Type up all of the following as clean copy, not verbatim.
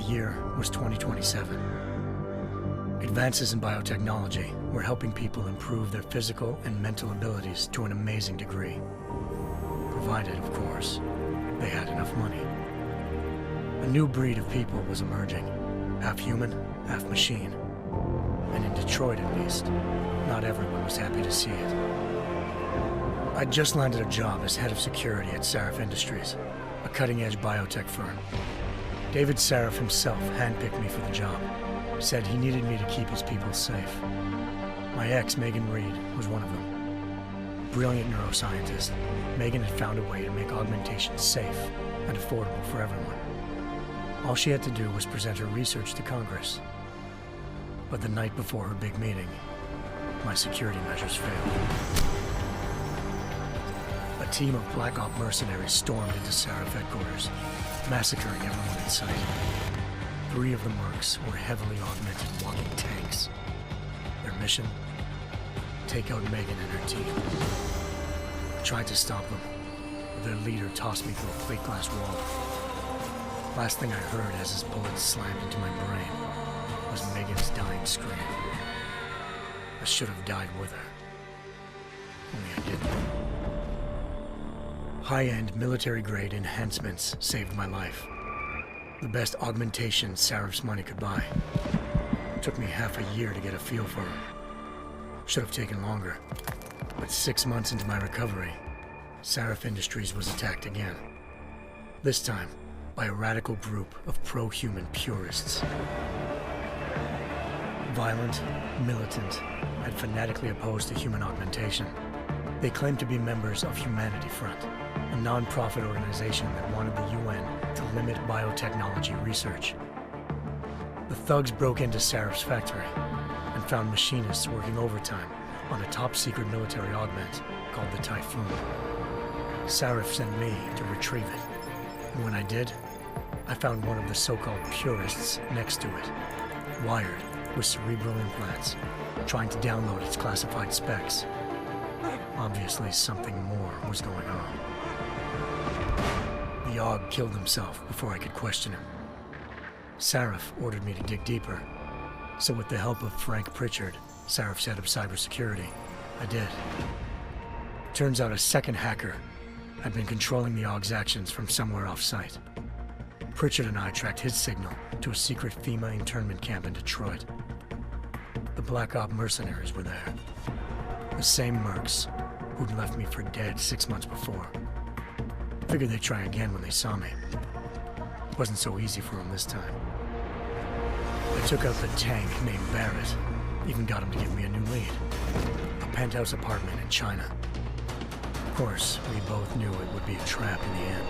year was 2027. Advances in biotechnology were helping people improve their physical and mental abilities to an amazing degree. Provided, of course, they had enough money. A new breed of people was emerging, half human, half machine. And in Detroit, at least, not everyone was happy to see it. I'd just landed a job as head of security at Sarif Industries, a cutting-edge biotech firm. David Sarif himself handpicked me for the job, said he needed me to keep his people safe. My ex, Megan Reed, was one of them. Brilliant neuroscientist, Megan had found a way to make augmentation safe and affordable for everyone. All she had to do was present her research to Congress. But the night before her big meeting, my security measures failed. A team of Black Op mercenaries stormed into Sarif headquarters, massacring everyone in sight. 3 of the mercs were heavily augmented walking tanks. Their mission? Take out Megan and her team. I tried to stop them, but their leader tossed me through a plate glass wall. Last thing I heard as his bullets slammed into my brain was Megan's dying scream. I should have died with her. Only I didn't. High-end military-grade enhancements saved my life. The best augmentation Sarif's money could buy. It took me half a year to get a feel for her. Should have taken longer. But 6 months into my recovery, Sarif Industries was attacked again. This time, by a radical group of pro-human purists. Violent, militant, and fanatically opposed to human augmentation. They claimed to be members of Humanity Front, a non-profit organization that wanted the UN to limit biotechnology research. The thugs broke into Sarif's factory and found machinists working overtime on a top-secret military augment called the Typhoon. Sarif sent me to retrieve it, and when I did, I found one of the so-called purists next to it, wired with cerebral implants, trying to download its classified specs. Obviously, something more was going on. The AUG killed himself before I could question him. Sarif ordered me to dig deeper, so with the help of Frank Pritchard, Sarif's head of cybersecurity, I did. Turns out a second hacker had been controlling the AUG's actions from somewhere off-site. Pritchard and I tracked his signal to a secret FEMA internment camp in Detroit. The Black Op mercenaries were there. The same mercs who'd left me for dead 6 months before. Figured they'd try again when they saw me. Wasn't so easy for them this time. I took out the tank named Barrett. Even got him to give me a new lead. A penthouse apartment in China. Of course, we both knew it would be a trap in the end.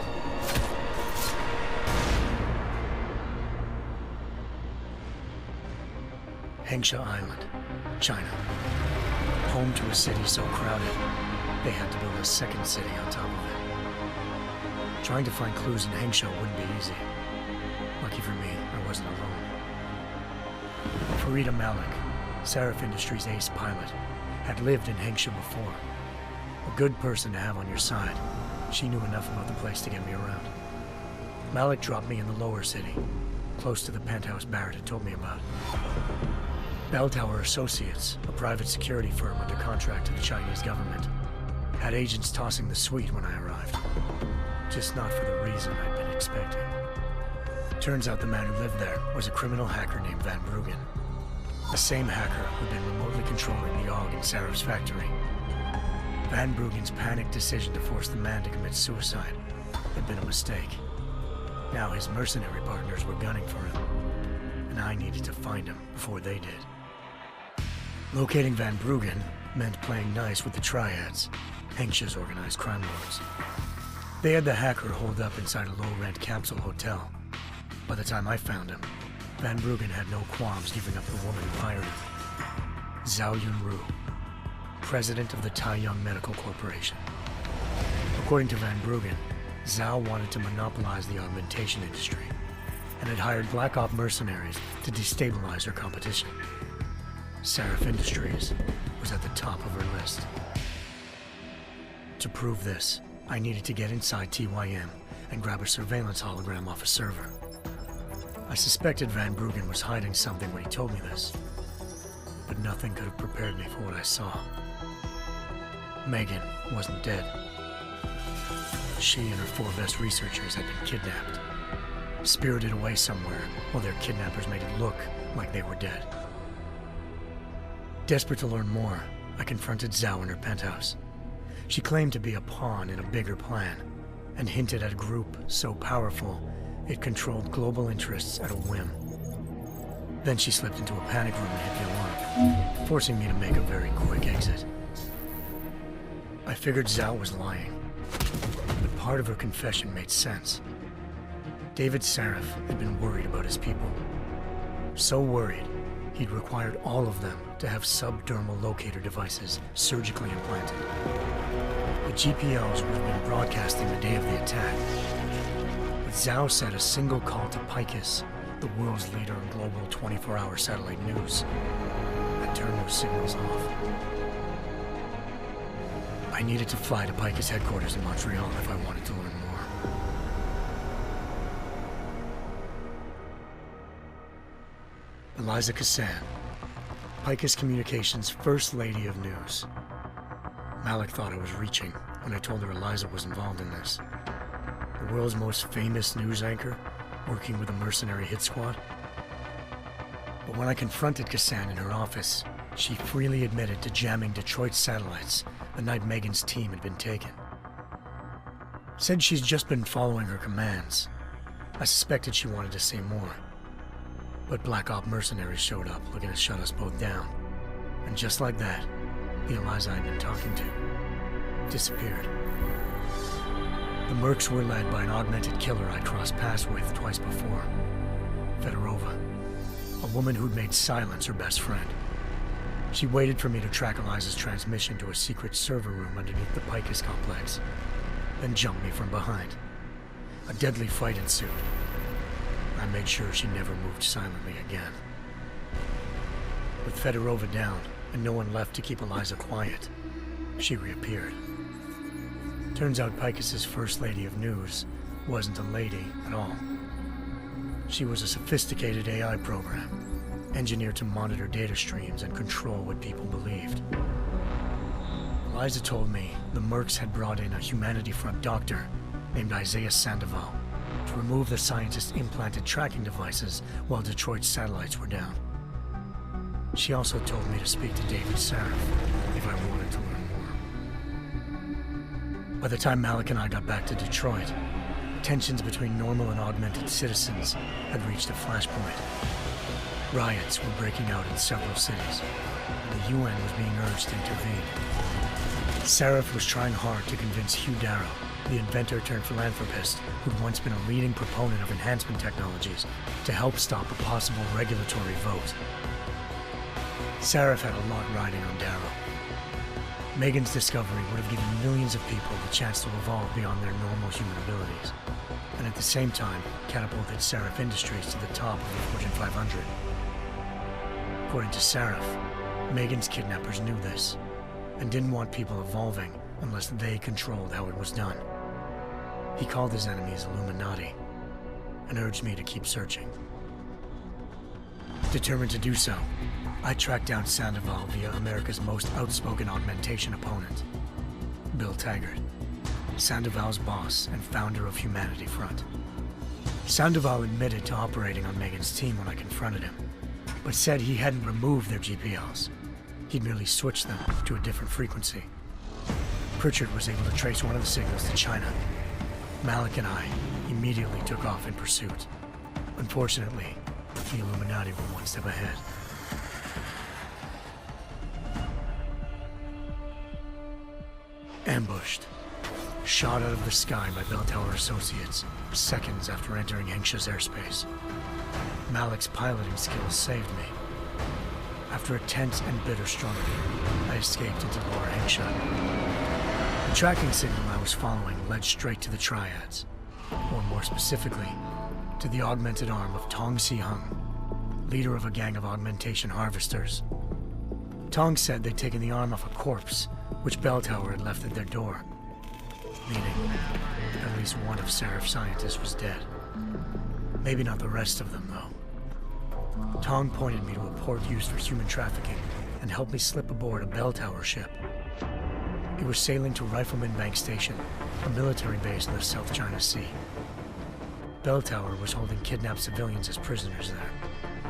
Hengsha Island, China. Home to a city so crowded, they had to build a second city on top of it. Trying to find clues in Hengsha wouldn't be easy. Lucky for me, I wasn't alone. Farida Malik, Sarif Industries' ace pilot, had lived in Hengsha before. A good person to have on your side. She knew enough about the place to get me around. Malik dropped me in the lower city, close to the penthouse Barrett had told me about. Bell Tower Associates, a private security firm under contract to the Chinese government, had agents tossing the suite when I arrived. Just not for the reason I'd been expecting. Turns out the man who lived there was a criminal hacker named Van Bruggen. The same hacker who'd been remotely controlling the AUG in Sarif's factory. Van Bruggen's panicked decision to force the man to commit suicide had been a mistake. Now his mercenary partners were gunning for him, and I needed to find him before they did. Locating Van Bruggen meant playing nice with the Triads, Hengsha's organized crime lords. They had the hacker holed up inside a low-rent capsule hotel. By the time I found him, Van Bruggen had no qualms giving up the woman who hired him. Zhao Yunru, president of the Taiyang Medical Corporation. According to Van Bruggen, Zhao wanted to monopolize the augmentation industry and had hired Black Op mercenaries to destabilize her competition. Sarif Industries was at the top of her list. To prove this, I needed to get inside TYM and grab a surveillance hologram off a server. I suspected Van Bruggen was hiding something when he told me this, but nothing could have prepared me for what I saw. Megan wasn't dead. She and her 4 best researchers had been kidnapped, spirited away somewhere while their kidnappers made it look like they were dead. Desperate to learn more, I confronted Zhao in her penthouse. She claimed to be a pawn in a bigger plan, and hinted at a group so powerful it controlled global interests at a whim. Then she slipped into a panic room and hit the alarm, forcing me to make a very quick exit. I figured Zhao was lying, but part of her confession made sense. David Sarif had been worried about his people. So worried, he'd required all of them to have subdermal locator devices surgically implanted. The GPLs would have been broadcasting the day of the attack. But Zhao said a single call to Picus, the world's leader in global 24-hour satellite news, had turned those signals off. I needed to fly to Picus headquarters in Montreal if I wanted to learn more. Eliza Cassan, Picus Communications' First Lady of News. Malik thought I was reaching when I told her Eliza was involved in this. The world's most famous news anchor, working with a mercenary hit squad. But when I confronted Cassan in her office, she freely admitted to jamming Detroit's satellites the night Megan's team had been taken. Said she's just been following her commands. I suspected she wanted to say more. But Black Op mercenaries showed up looking to shut us both down. And just like that, the Eliza I'd been talking to disappeared. The Mercs were led by an augmented killer I'd crossed paths with twice before, Fedorova, a woman who'd made silence her best friend. She waited for me to track Eliza's transmission to a secret server room underneath the Picus complex, then jumped me from behind. A deadly fight ensued. I made sure she never moved silently again. With Fedorova down and no one left to keep Eliza quiet, she reappeared. Turns out Picus's First Lady of News wasn't a lady at all. She was a sophisticated AI program, engineered to monitor data streams and control what people believed. Eliza told me the Mercs had brought in a Humanity Front doctor named Isaiah Sandoval to remove the scientist's implanted tracking devices while Detroit's satellites were down. She also told me to speak to David Sarif if I wanted to learn more. By the time Malik and I got back to Detroit, tensions between normal and augmented citizens had reached a flashpoint. Riots were breaking out in several cities, and the UN was being urged to intervene. Sarif was trying hard to convince Hugh Darrow, the inventor-turned-philanthropist who'd once been a leading proponent of enhancement technologies, to help stop a possible regulatory vote. Sarif had a lot riding on Darrow. Megan's discovery would have given millions of people the chance to evolve beyond their normal human abilities, and at the same time catapulted Sarif Industries to the top of the Fortune 500. According to Sarif, Megan's kidnappers knew this, and didn't want people evolving unless they controlled how it was done. He called his enemies Illuminati, and urged me to keep searching. Determined to do so, I tracked down Sandoval via America's most outspoken augmentation opponent, Bill Taggart, Sandoval's boss and founder of Humanity Front. Sandoval admitted to operating on Megan's team when I confronted him, but said he hadn't removed their GPLs. He'd merely switched them to a different frequency. Pritchard was able to trace one of the signals to China. Malik and I immediately took off in pursuit. Unfortunately, the Illuminati were one step ahead. Ambushed. Shot out of the sky by Bell Tower Associates, seconds after entering Hengsha's airspace. Malik's piloting skills saved me. After a tense and bitter struggle, I escaped into Lower Hengsha. The tracking signal I was following led straight to the Triads, or more specifically, to the augmented arm of Tong Si-hung, leader of a gang of augmentation harvesters. Tong said they'd taken the arm off a corpse, which Bell Tower had left at their door, meaning at least one of Sarif's scientists was dead. Maybe not the rest of them, though. Tong pointed me to a port used for human trafficking and helped me slip aboard a bell tower ship. It was sailing to Rifleman Bank Station, a military base in the South China Sea. Bell Tower was holding kidnapped civilians as prisoners there,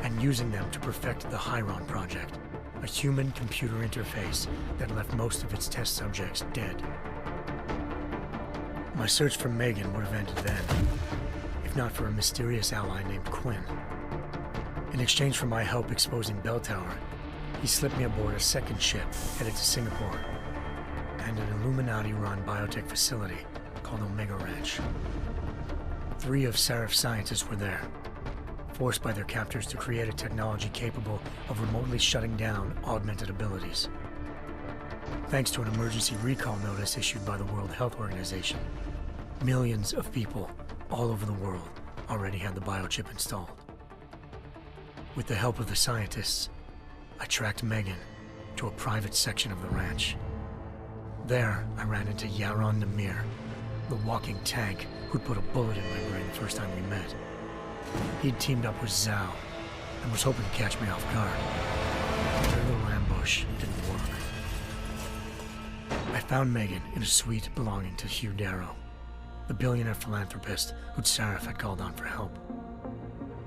and using them to perfect the Hyron Project, a human-computer interface that left most of its test subjects dead. My search for Megan would have ended then, if not for a mysterious ally named Quinn. In exchange for my help exposing Bell Tower, he slipped me aboard a second ship headed to Singapore and an Illuminati-run biotech facility called Omega Ranch. 3 of Seraph's scientists were there, forced by their captors to create a technology capable of remotely shutting down augmented abilities. Thanks to an emergency recall notice issued by the World Health Organization, millions of people all over the world already had the biochip installed. With the help of the scientists, I tracked Megan to a private section of the ranch. There, I ran into Yaron Namir, the walking tank who'd put a bullet in my brain the first time we met. He'd teamed up with Zhao and was hoping to catch me off guard. Their little ambush didn't work. I found Megan in a suite belonging to Hugh Darrow, the billionaire philanthropist who'd Seraph had called on for help.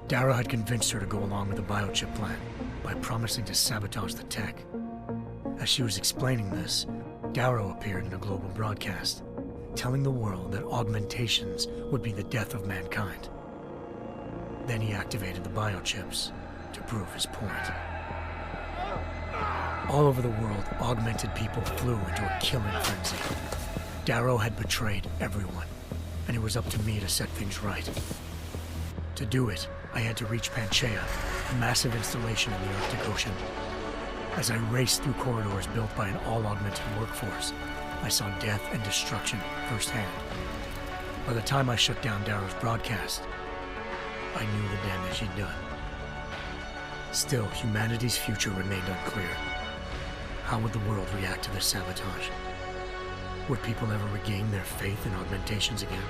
Darrow had convinced her to go along with the biochip plan by promising to sabotage the tech. As she was explaining this, Darrow appeared in a global broadcast, telling the world that augmentations would be the death of mankind. Then he activated the biochips to prove his point. All over the world, augmented people flew into a killing frenzy. Darrow had betrayed everyone, and it was up to me to set things right. To do it, I had to reach Panchaea, a massive installation in the Arctic Ocean. As I raced through corridors built by an all-augmented workforce, I saw death and destruction firsthand. By the time I shut down Darrow's broadcast, I knew the damage he'd done. Still, humanity's future remained unclear. How would the world react to this sabotage? Would people ever regain their faith in augmentations again?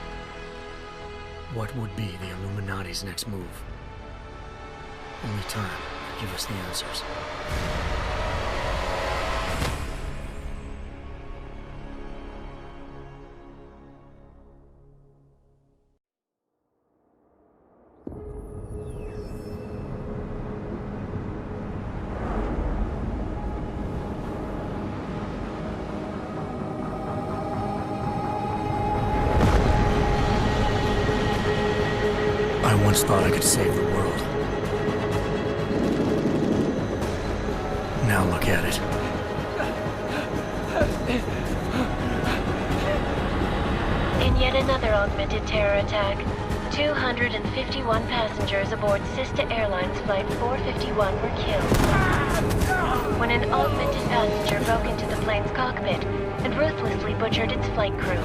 What would be the Illuminati's next move? Only time could give us the answers. I once thought I could save the world. Now look at it. In yet another augmented terror attack, 251 passengers aboard Sister Airlines Flight 451 were killed when an augmented passenger broke into the plane's cockpit and ruthlessly butchered its flight crew.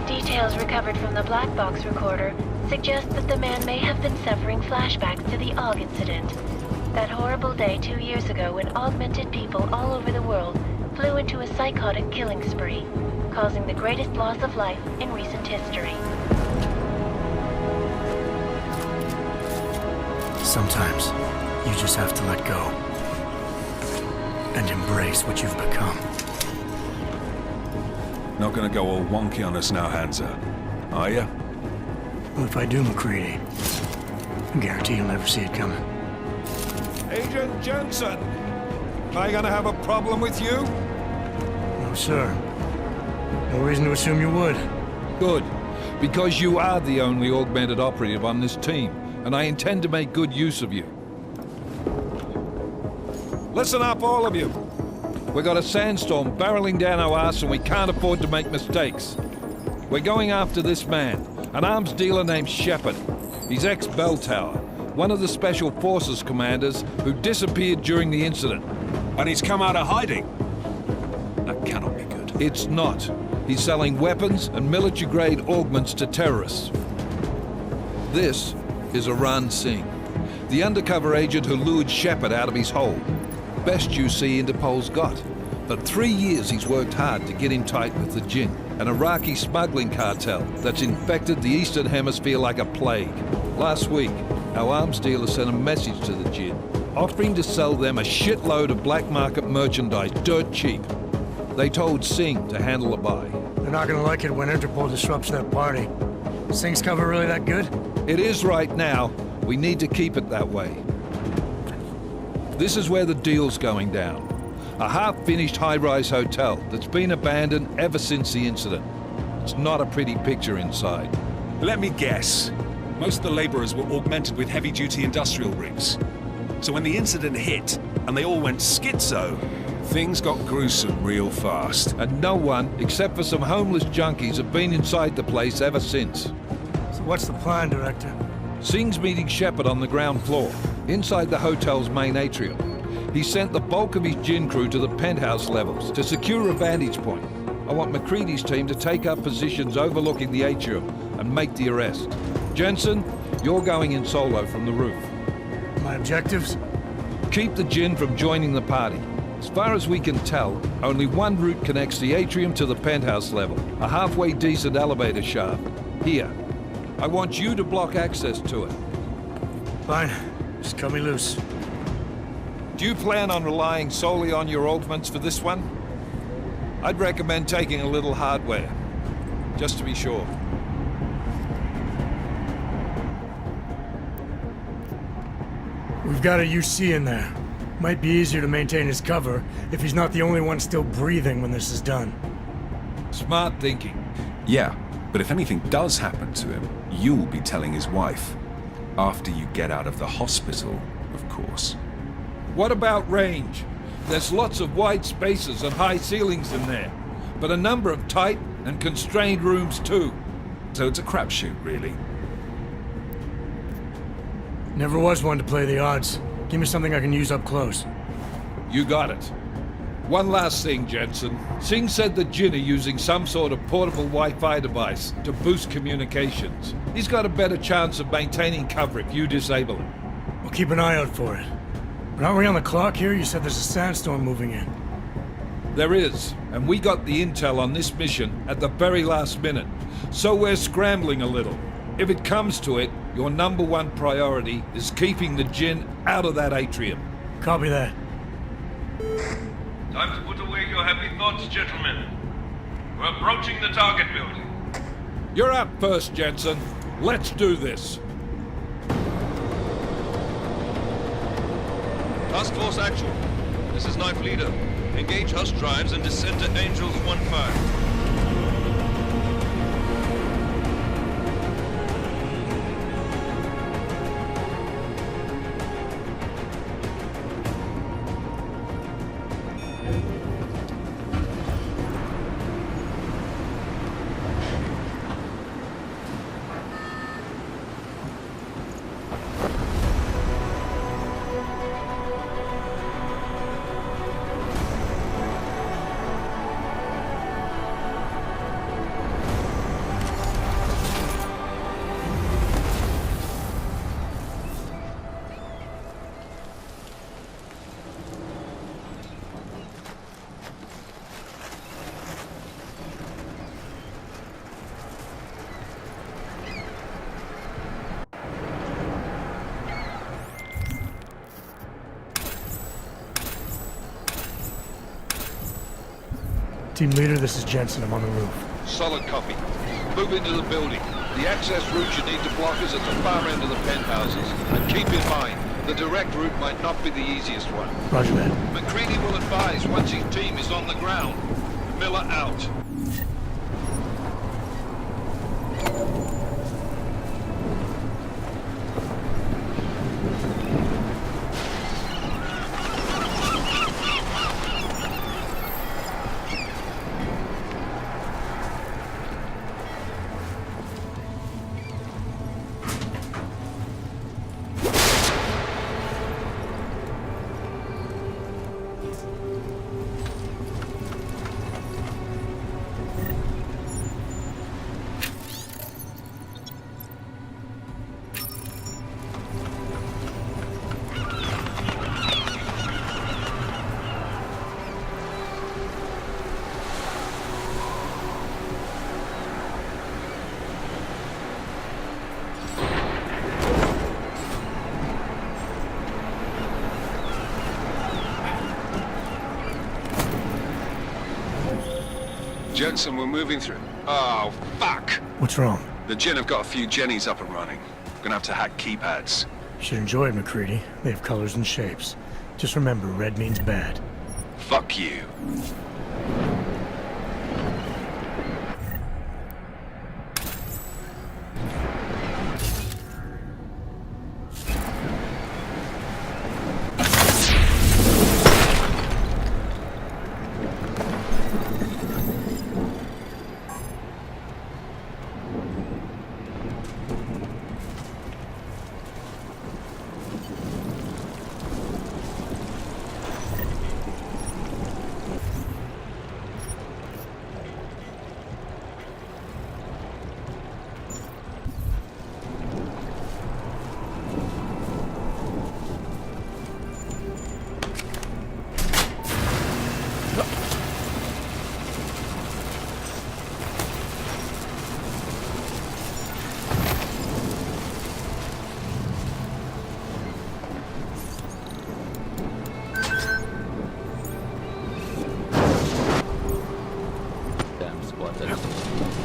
Details recovered from the black box recorder suggest that the man may have been suffering flashbacks to the AUG incident. That horrible day 2 years ago when augmented people all over the world flew into a psychotic killing spree, causing the greatest loss of life in recent history. Sometimes, you just have to let go and embrace what you've become. Not gonna go all wonky on us now, Hansa, are ya? Well, if I do, McCready, I guarantee you'll never see it coming. Agent Jensen, am I gonna have a problem with you? No, sir. No reason to assume you would. Good, because you are the only augmented operative on this team, and I intend to make good use of you. Listen up, all of you. We got a sandstorm barreling down our ass and we can't afford to make mistakes. We're going after this man, an arms dealer named Shepard. He's ex-Bell Tower, one of the Special Forces commanders who disappeared during the incident. And he's come out of hiding? That cannot be good. It's not. He's selling weapons and military-grade augments to terrorists. This is Aran Singh, the undercover agent who lured Shepard out of his hole. best UC Interpol's got. For 3 years he's worked hard to get him tight with the Jinn, an Iraqi smuggling cartel that's infected the Eastern Hemisphere like a plague. Last week, our arms dealer sent a message to the Jinn, offering to sell them a shitload of black market merchandise dirt cheap. They told Singh to handle the buy. They're not gonna like it when Interpol disrupts their party. Singh's cover really that good? It is right now. We need to keep it that way. This is where the deal's going down. A half-finished high-rise hotel that's been abandoned ever since the incident. It's not a pretty picture inside. Let me guess. Most of the laborers were augmented with heavy-duty industrial rigs. So when the incident hit, and they all went schizo, things got gruesome real fast. And no one, except for some homeless junkies, have been inside the place ever since. So what's the plan, Director? Singh's meeting Shepard on the ground floor, inside the hotel's main atrium. He sent the bulk of his Jinn crew to the penthouse levels to secure a vantage point. I want McCready's team to take up positions overlooking the atrium and make the arrest. Jensen, you're going in solo from the roof. My objectives? Keep the Jinn from joining the party. As far as we can tell, only one route connects the atrium to the penthouse level, a halfway decent elevator shaft. Here. I want you to block access to it. Fine. Just cut me loose. Do you plan on relying solely on your augments for this one? I'd recommend taking a little hardware, just to be sure. We've got a UC in there. Might be easier to maintain his cover if he's not the only one still breathing when this is done. Smart thinking. Yeah, but if anything does happen to him, you'll be telling his wife. After you get out of the hospital, of course. What about range? There's lots of wide spaces and high ceilings in there, but a number of tight and constrained rooms too. So it's a crapshoot, really. Never was one to play the odds. Give me something I can use up close. You got it. One last thing, Jensen. Singh said the Jinn are using some sort of portable Wi-Fi device to boost communications. He's got a better chance of maintaining cover if you disable it. We'll keep an eye out for it. But aren't we on the clock here? You said there's a sandstorm moving in. There is, and we got the intel on this mission at the very last minute. So we're scrambling a little. If it comes to it, your number one priority is keeping the Jinn out of that atrium. Copy that. Time to put away your happy thoughts, gentlemen. We're approaching the target building. You're up first, Jensen. Let's do this. Task Force Actual. This is Knife Leader. Engage Hush drives and descend to Angels 1-5. Team leader, this is Jensen. I'm on the roof. Solid copy. Move into the building. The access route you need to block is at the far end of the penthouses. And keep in mind, the direct route might not be the easiest one. Roger that. McCready will advise once his team is on the ground. Miller out. Jensen, we're moving through. Oh, fuck! What's wrong? The Jinn have got a few Jennies up and running. Gonna have to hack keypads. You should enjoy it, McCready. They have colors and shapes. Just remember, red means bad. Fuck you.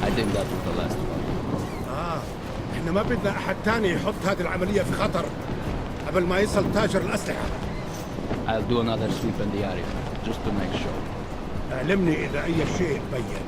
I think that was the last one. احنا ما بدنا احد تاني يحط هذه العملية في خطر قبل ما يصل تاجر الأسلحة. I'll do another sweep in the area, just to make sure. اعلمني إذا أي شيء بين.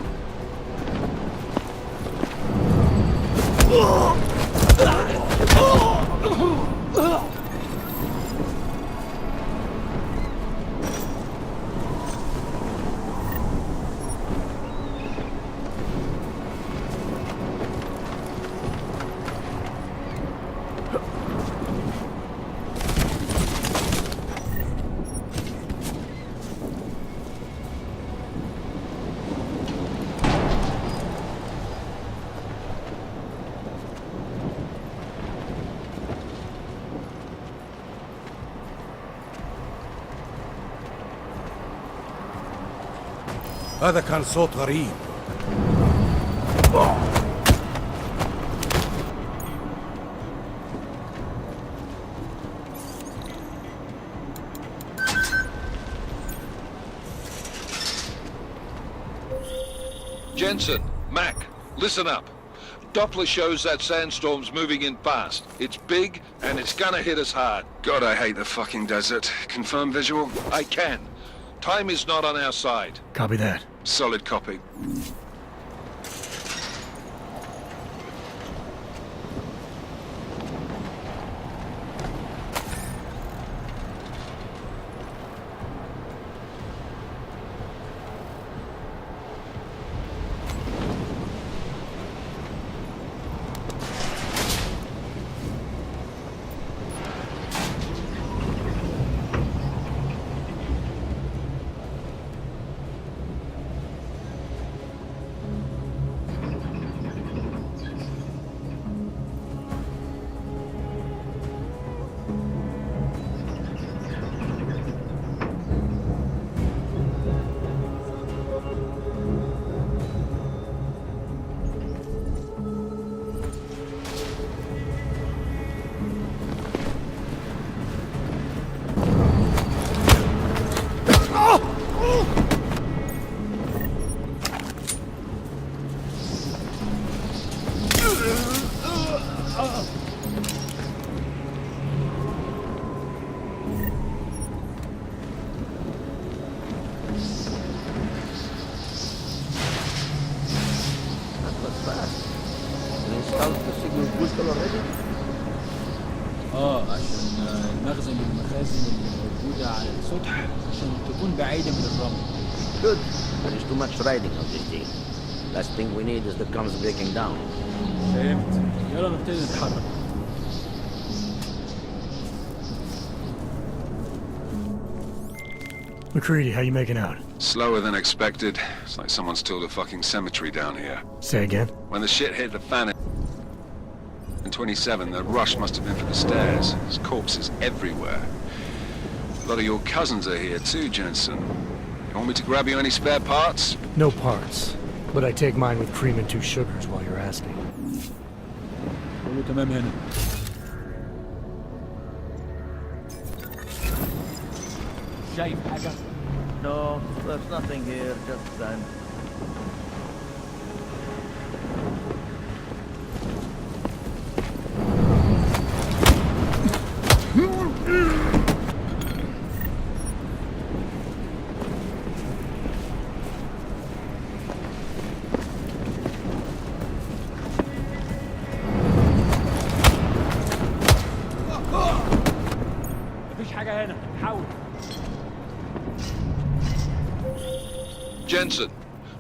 هذا كان صوت غريب. Jensen, Mac, listen up. Doppler shows that sandstorm's moving in fast. It's big, and it's gonna hit us hard. God, I hate the fucking desert. Confirm visual? I can. Time is not on our side. Copy that. Solid copy. عشان المخزن من المخازن الموجودة على السطح عشان تكون بعيدة من الرمل. Good. There is too much riding on this thing. Last thing we need is the guns breaking down. فهمت. يلا نبتدي نتحرك. McCready, how you making out? Slower than expected. It's like someone's tilled a fucking cemetery down here. Say again? When the shit hit the fan in 27, the rush must have been for the stairs. There's corpses everywhere. A lot of your cousins are here too, Jensen. You want me to grab you any spare parts? No parts. But I take mine with cream and 2 sugars while you're asking. كله تمام هنا. شايف حاجة؟ No, there's nothing here, just sand. مفيش حاجة هنا، حاول. Jensen,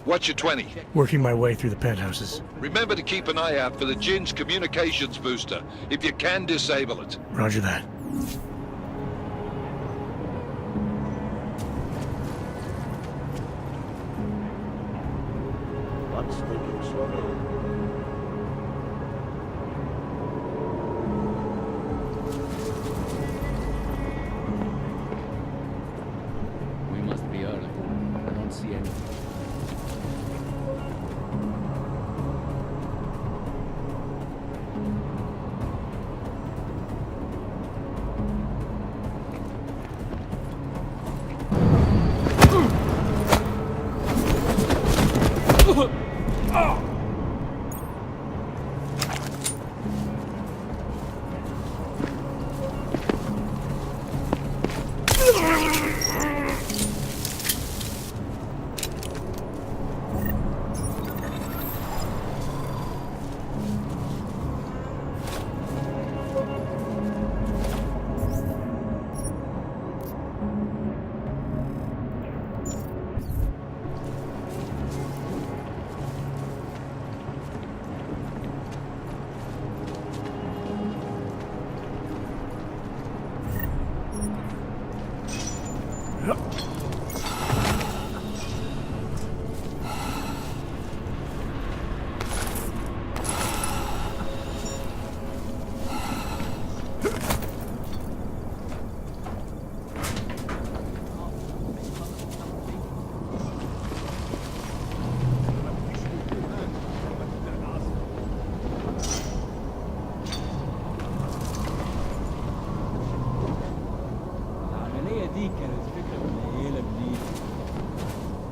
what's your 20? Working my way through the penthouses. Remember to keep an eye out for the Jin's communications booster. If you can, disable it. Roger that. What's taking so long? We must be early. I don't see anything.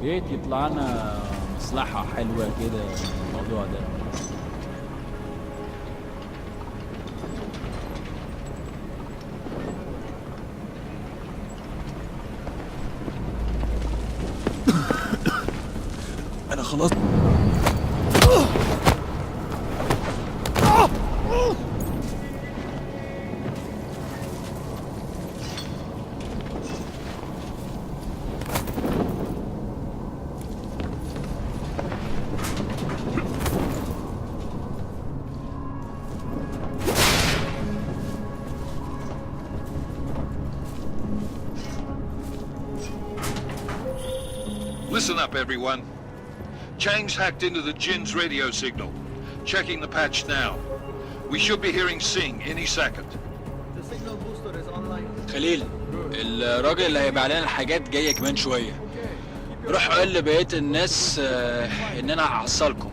ريت يطلع لنا مصلحة حلوة كده الموضوع ده. أنا خلاص. Listen up, everyone. Chang's hacked into the Jin's radio signal. Checking the patch now. We should be hearing Sing any second. The signal booster is online. خليل، الراجل اللي هيبيع لنا الحاجات جاي كمان شوية. روح قول لبقية الناس إن أنا هحصلكم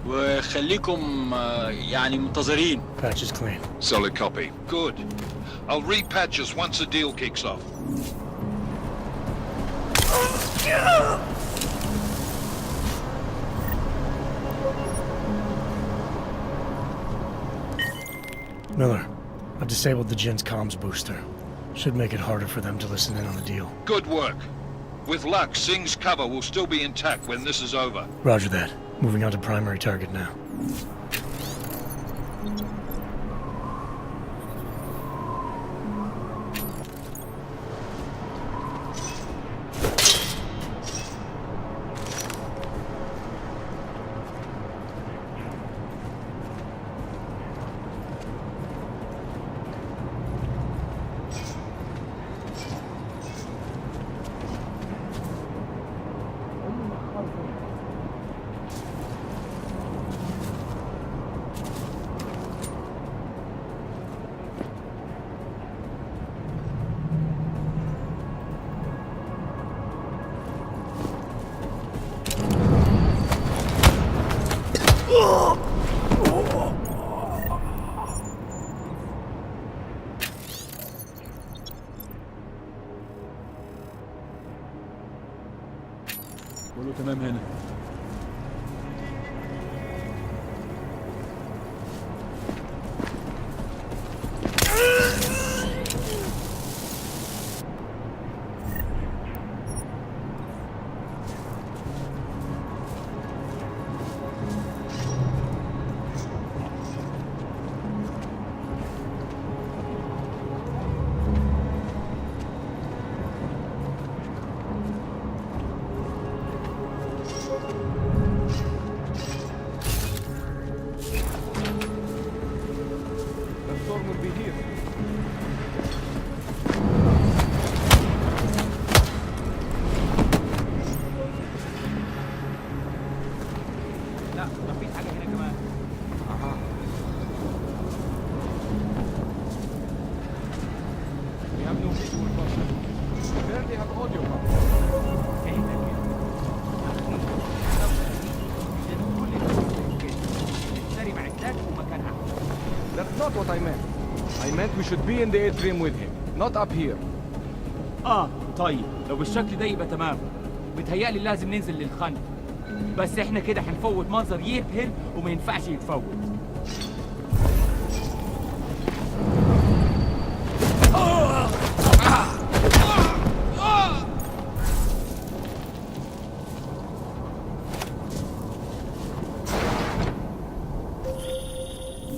وخليكم يعني منتظرين. Patch is clean. Solid copy. Good. I'll repatch us once the deal kicks off. Miller, I've disabled the Jin's comms booster. Should make it harder for them to listen in on the deal. Good work. With luck, Sing's cover will still be intact when this is over. Roger that. Moving on to primary target now. كله تمام هنا. That's not what I meant. I meant we should be in the atrium with him, not up here. طيب لو بالشكل ده يبقى تمام. متهيألي لازم ننزل للخندق. بس احنا كده هنفوت منظر يبهر وما ينفعش يتفوت.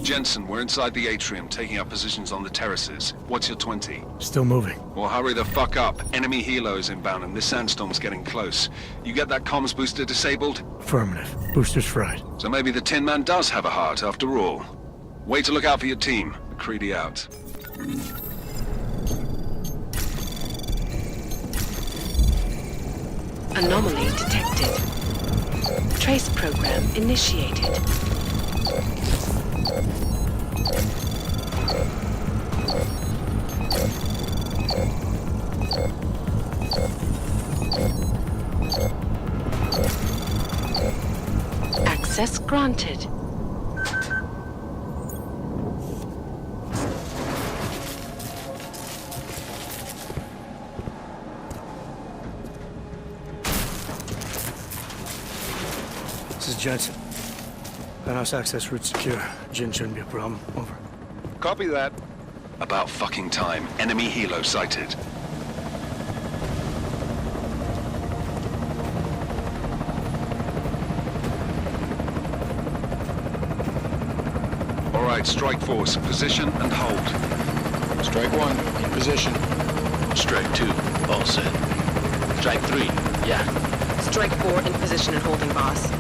Jensen, we're inside the atrium, taking up positions on the terraces. What's your 20? Still moving. Well, hurry the fuck up. Enemy helos inbound and this sandstorm's getting close. You get that comms booster disabled? Affirmative. Booster's fried. So maybe the Tin Man does have a heart after all. Way to look out for your team. McCready out. Anomaly detected. Trace program initiated. Access granted. This is Jensen. Penthouse access route secure. Jin shouldn't be a problem. Over. Copy that. About fucking time. Enemy helo sighted. All right, Strike Force, position and hold. Strike 1, in position. Strike 2, all set. Strike 3, yeah. Strike 4, in position and holding, boss.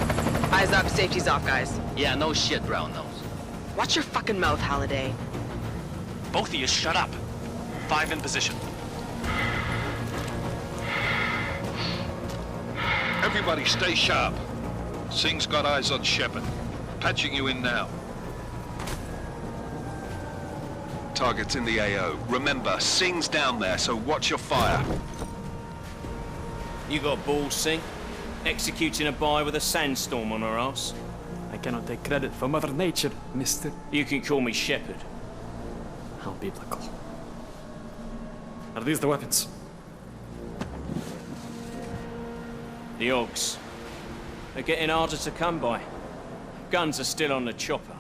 Eyes up, safety's off, guys. Yeah, no shit, Brown Nose. Watch your fucking mouth, Halliday. Both of you shut up. 5 in position. Everybody stay sharp. Singh's got eyes on Shepard. Patching you in now. Target's in the AO. Remember, Singh's down there, so watch your fire. You got balls, Singh? Executing a buy with a sandstorm on our ass? I cannot take credit for Mother Nature, mister. You can call me Shepard. How biblical. Are these the weapons? The Ogs. They're getting harder to come by. Guns are still on the chopper.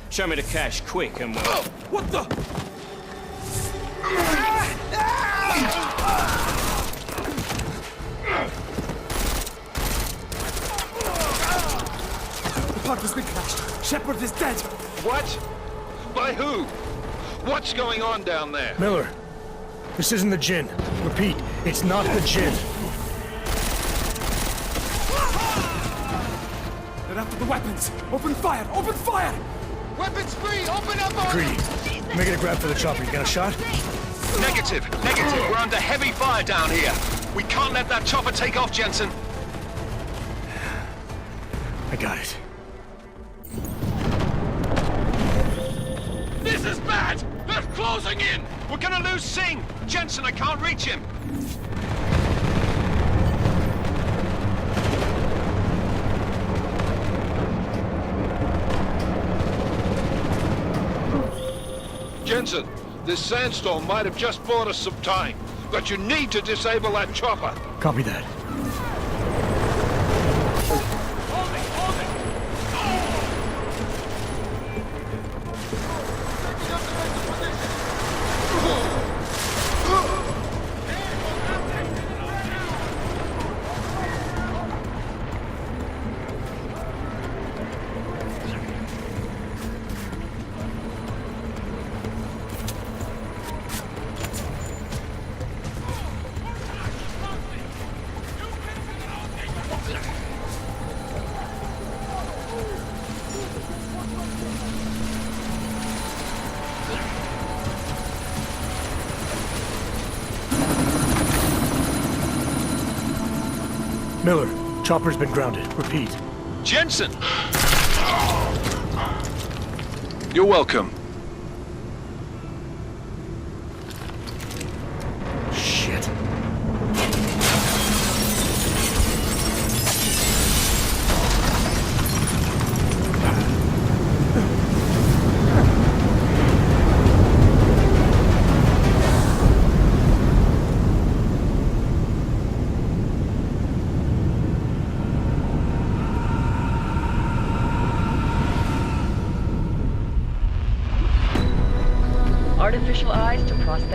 Show me the cash, quick, and we'll... Oh, what the? The park has been crashed. Shepard is dead. What? By who? What's going on down there? Miller, this isn't the Jinn. Repeat, it's not the Jinn. They're after the weapons. Open fire! Open fire! Weapons free! Open up! Greedy. Making a grab for the chopper. You got a shot? Negative. We're under heavy fire down here. We can't let that chopper take off, Jensen. I got it. This is bad! They're closing in! We're gonna lose Singh! Jensen, I can't reach him! Jensen, this sandstorm might have just bought us some time, but you need to disable that chopper. Copy that. Miller, chopper's been grounded. Repeat. Jensen! You're welcome.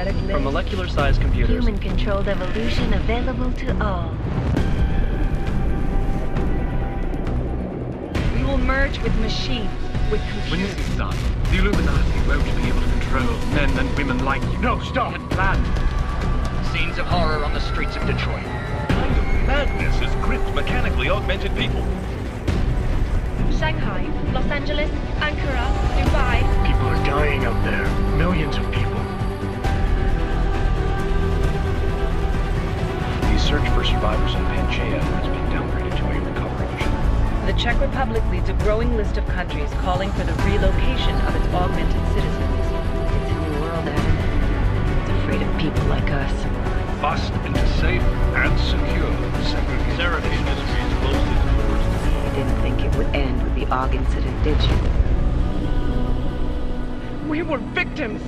synthetic life. From molecular-sized computers. Human-controlled evolution available to all. We will merge with machines, with computers. When this is done, the Illuminati won't be able to control men and women like you. No, stop! And plan. Scenes of horror on the streets of Detroit. Kind of madness is gripped mechanically augmented people. Shanghai, Los Angeles, Ankara, Dubai. People are dying out there. Millions of people. The search for survivors in Panchaea has been downgraded to a recovery mission. The Czech Republic leads a growing list of countries calling for the relocation of its augmented citizens. It's a new world, Adam. It's afraid of people like us. Bust into safe and secure segregation. Seraphine Industries closely towards the You didn't think it would end with the AUG incident, did you? We were victims.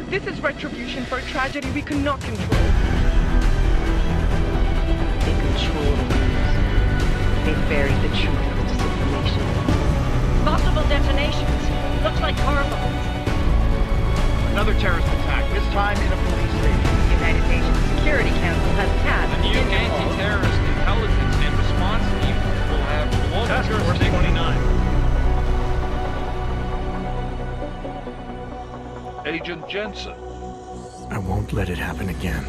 This is retribution for a tragedy we could not control. They control the news. They buried the truth with disinformation. Multiple detonations. Looks like car bombs. Another terrorist attack, this time in a police station. The United Nations Security Council has tasked The new anti-terrorist intelligence and response team will have global jurisdiction. 29. Agent Jensen. I won't let it happen again.